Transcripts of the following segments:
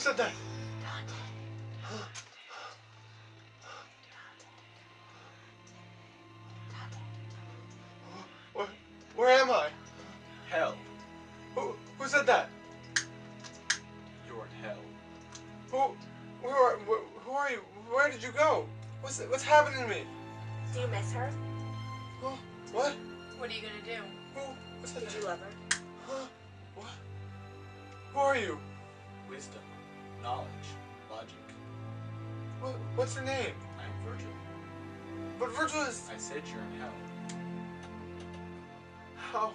said that? Dante. Where am I? Hell. Who said that? You're in hell. Who are you? Where did you go? What's happening to me? Do you miss her? Huh? What? What are you gonna do? What's that? Did you love her? Huh? What? Who are you? Wisdom. Knowledge. Logic. What's your name? I'm Virgil. But Virgil is... I said you're in hell. How?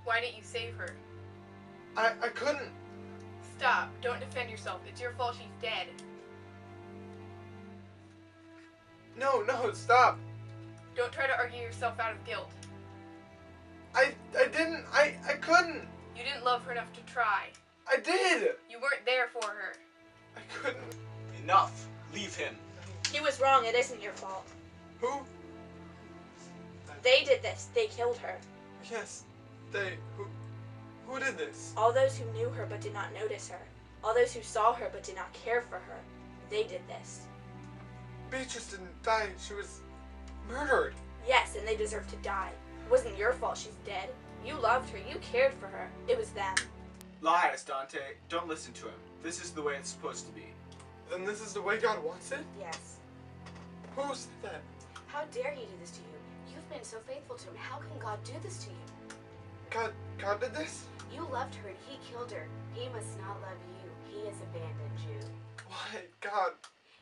Why didn't you save her? I couldn't. Stop. Don't defend yourself. It's your fault she's dead. No, stop. Don't try to argue yourself out of guilt. I didn't. I couldn't. You didn't love her enough to try. I did. You weren't there for her. I couldn't. Enough. Leave him. He was wrong. It isn't your fault. Who? They did this. They killed her. Yes. They. Who did this? All those who knew her but did not notice her. All those who saw her but did not care for her. They did this. Beatrice didn't die. She was murdered. Yes, and they deserve to die. It wasn't your fault she's dead. You loved her. You cared for her. It was them. Lies, Dante. Don't listen to him. This is the way it's supposed to be. Then this is the way God wants it? Yes. Who said that? How dare he do this to you? You've been so faithful to him. How can God do this to you? God did this? You loved her and he killed her. He must not love you. He has abandoned you. Why? God.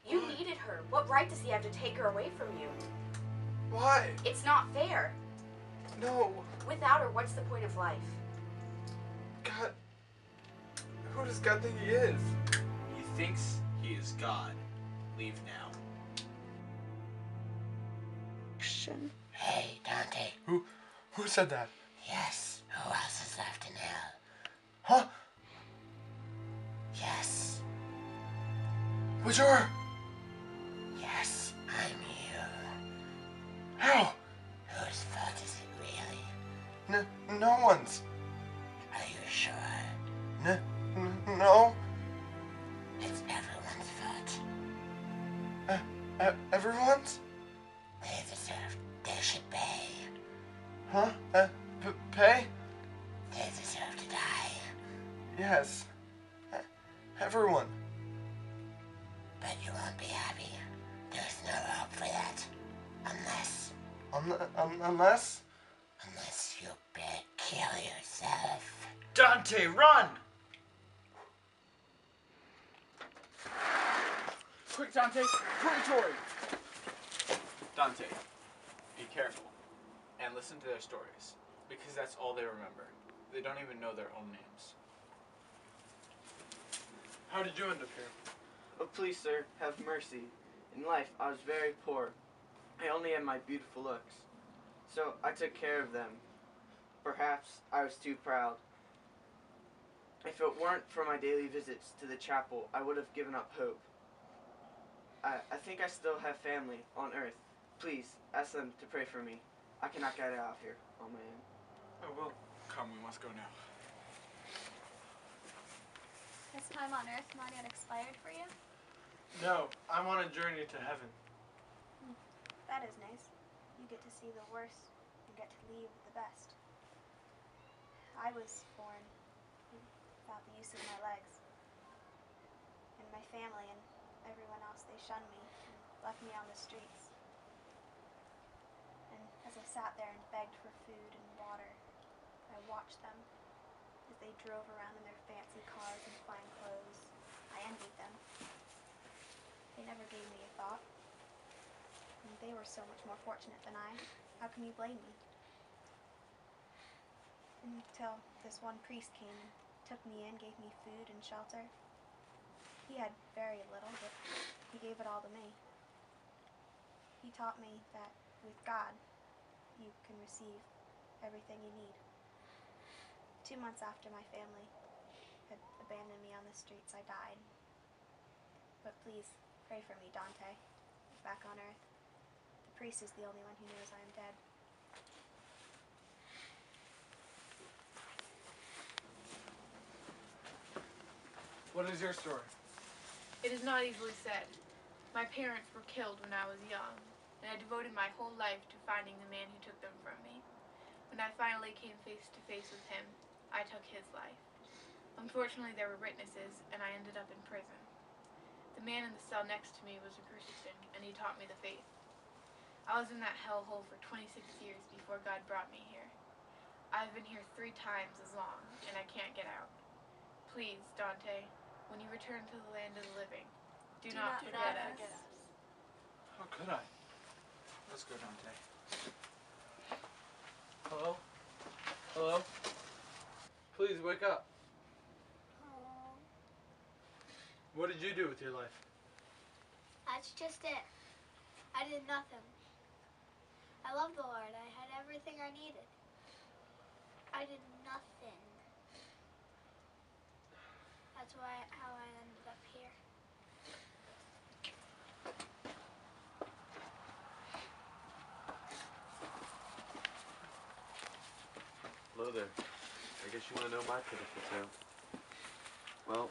You needed her. What right does he have to take her away from you? Why? It's not fair. No. Without her, what's the point of life? God. Who does God think he is? He thinks he is God. Leave now. Hey, Dante. Who said that? Yes. Who else is left in hell? Huh? Yes. What's your? Yes, I'm you. How? Whose fault is it really? No one's. Are you sure? No. It's everyone's fault. Everyone's? They deserve. They should pay. Huh? Pay? They deserve to die. Yes. Everyone. But you won't be happy. There's no hope for that. Unless Unless you kill yourself. Dante, run! Quick, Dante! Purgatory! Dante, be careful. And listen to their stories. Because that's all they remember. They don't even know their own names. how did you end up here? Oh, please, sir, have mercy. In life, I was very poor. I only had my beautiful looks. So I took care of them. Perhaps I was too proud. If it weren't for my daily visits to the chapel, I would have given up hope. I think I still have family on earth. Please, ask them to pray for me. I cannot get out of here on my own. I will. Come, we must go now. This time on Earth not yet expired for you? No, I'm on a journey to heaven. That is nice. You get to see the worst and get to leave the best. I was born without the use of my legs. And my family and everyone else, they shunned me and left me on the streets. And as I sat there and begged for food and water, I watched them as they drove around in their fancy cars and fine clothes. I envied them. They never gave me a thought. And they were so much more fortunate than I. How can you blame me? Until this one priest came and took me in, gave me food and shelter. He had very little, but he gave it all to me. He taught me that with God, you can receive everything you need. 2 months after my family had abandoned me on the streets, I died. But please, pray for me, Dante. Back on Earth. The priest is the only one who knows I am dead. What is your story? It is not easily said. My parents were killed when I was young, and I devoted my whole life to finding the man who took them from me. When I finally came face to face with him, I took his life. Unfortunately, there were witnesses, and I ended up in prison. The man in the cell next to me was a Christian, and he taught me the faith. I was in that hellhole for 26 years before God brought me here. I've been here 3 times as long, and I can't get out. Please, Dante, when you return to the land of the living, do not forget us. How could I? Let's go, Dante. Hello? Hello? Please wake up. What did you do with your life? That's just it. I did nothing. I love the Lord. I had everything I needed. I did nothing. That's how I ended up here. Hello there. I guess you want to know my pitiful tale. Well,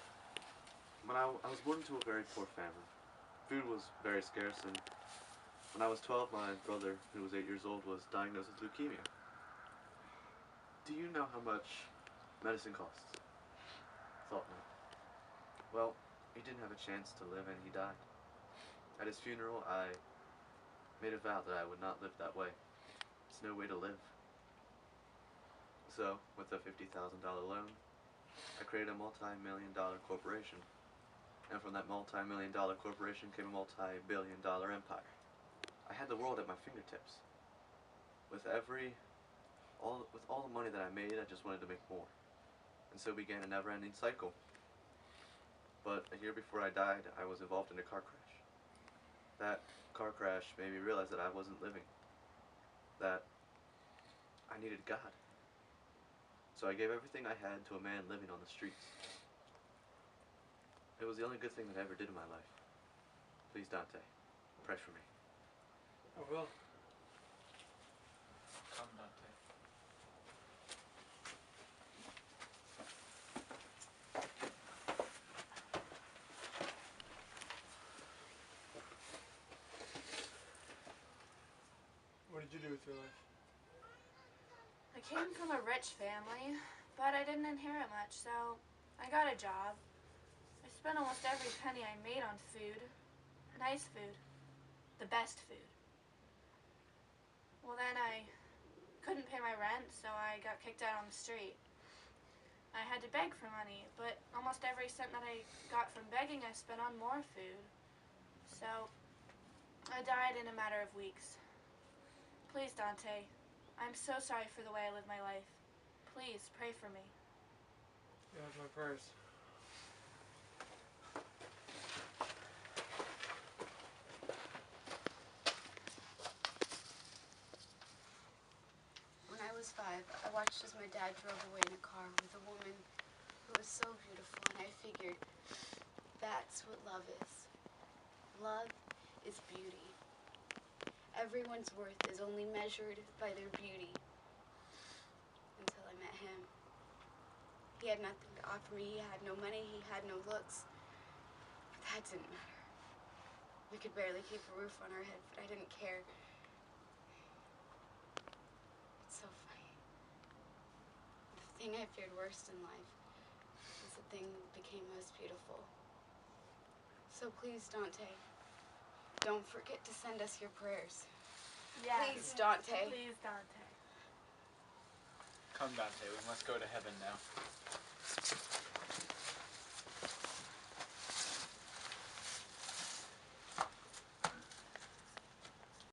when I was born into a very poor family. Food was very scarce, and when I was 12, my brother, who was 8 years old, was diagnosed with leukemia. Do you know how much medicine costs? Thought not. Well, he didn't have a chance to live, and he died. At his funeral, I made a vow that I would not live that way. It's no way to live. So, with a $50,000 loan, I created a multi-million-dollar corporation. And from that multi-million-dollar corporation came a multi-billion-dollar empire. I had the world at my fingertips. With all the money that I made, I just wanted to make more. And so began a never-ending cycle. But a year before I died, I was involved in a car crash. That car crash made me realize that I wasn't living. That I needed God. So I gave everything I had to a man living on the streets. It was the only good thing that I ever did in my life. Please, Dante, pray for me. I will. Come, Dante. What did you do with your life? I came from a rich family, but I didn't inherit much, so I got a job. I spent almost every penny I made on food. Nice food. The best food. Well, then I couldn't pay my rent, so I got kicked out on the street. I had to beg for money, but almost every cent that I got from begging I spent on more food. So I died in a matter of weeks. Please, Dante, I'm so sorry for the way I live my life. Please, pray for me. You have my prayers. When I was 5, I watched as my dad drove away in a car with a woman who was so beautiful, and I figured, that's what love is. Love is beauty. Everyone's worth is only measured by their beauty. Until I met him. He had nothing to offer me. He had no money. He had no looks. But that didn't matter. We could barely keep a roof on our head, but I didn't care. It's so funny. The thing I feared worst in life is the thing that became most beautiful. So please, Dante, don't forget to send us your prayers. Yes. Please, Dante. Please, Dante. Come, Dante, we must go to heaven now.